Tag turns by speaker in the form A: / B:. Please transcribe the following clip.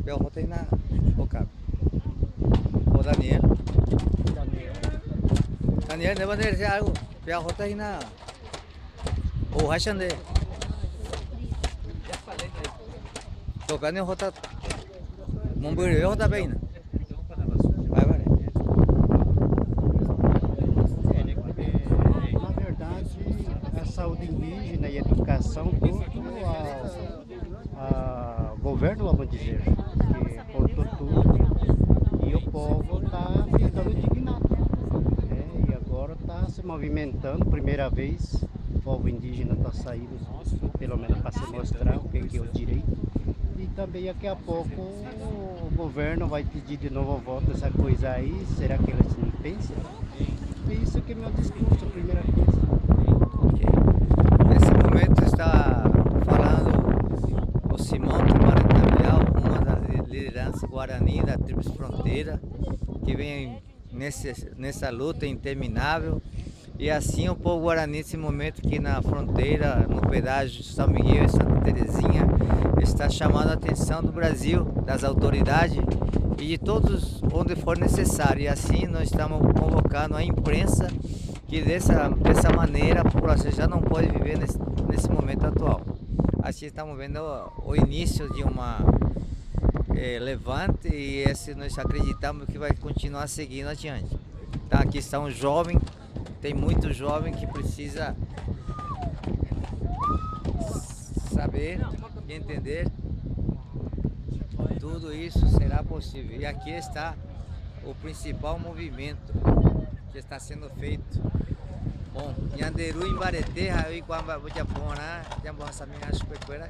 A: Pia rota na o cap. O Daniel. Daniel debe de algo. Pia rota na o Hashande. Tocando rota. Mumburi rota bem. Vai, vai.
B: Na verdade, a saúde indígena e a educação, tudo ao governo, vamos dizer, que cortou tudo e o povo está ficando indignado. E agora está se movimentando, primeira vez, o povo indígena está saindo, pelo menos para se mostrar o que é o direito. E também daqui a pouco o governo vai pedir de novo voto essa coisa aí, será que eles não pensam? É isso que é meu discurso, a primeira coisa.
A: Ok. Nesse momento está falando o Simão Tumarantamial, uma das lideranças Guarani da Tríplice Fronteira, que vem nessa luta interminável. E assim o povo Guarani, nesse momento aqui na fronteira, no pedágio de São Miguel e Santa Terezinha, está chamando a atenção do Brasil, das autoridades e de todos onde for necessário. E assim nós estamos convocando a imprensa que dessa maneira a população já não pode viver nesse momento atual. Assim estamos vendo o início de uma levante e esse nós acreditamos que vai continuar seguindo adiante. Tá, aqui está um jovem, tem muito jovem que precisa saber e entender. Tudo isso será possível. E aqui está o principal movimento que está sendo feito. Bom, Yanderu em Bareté, aí com a Bujapona, Jamboa Samina Chupequera.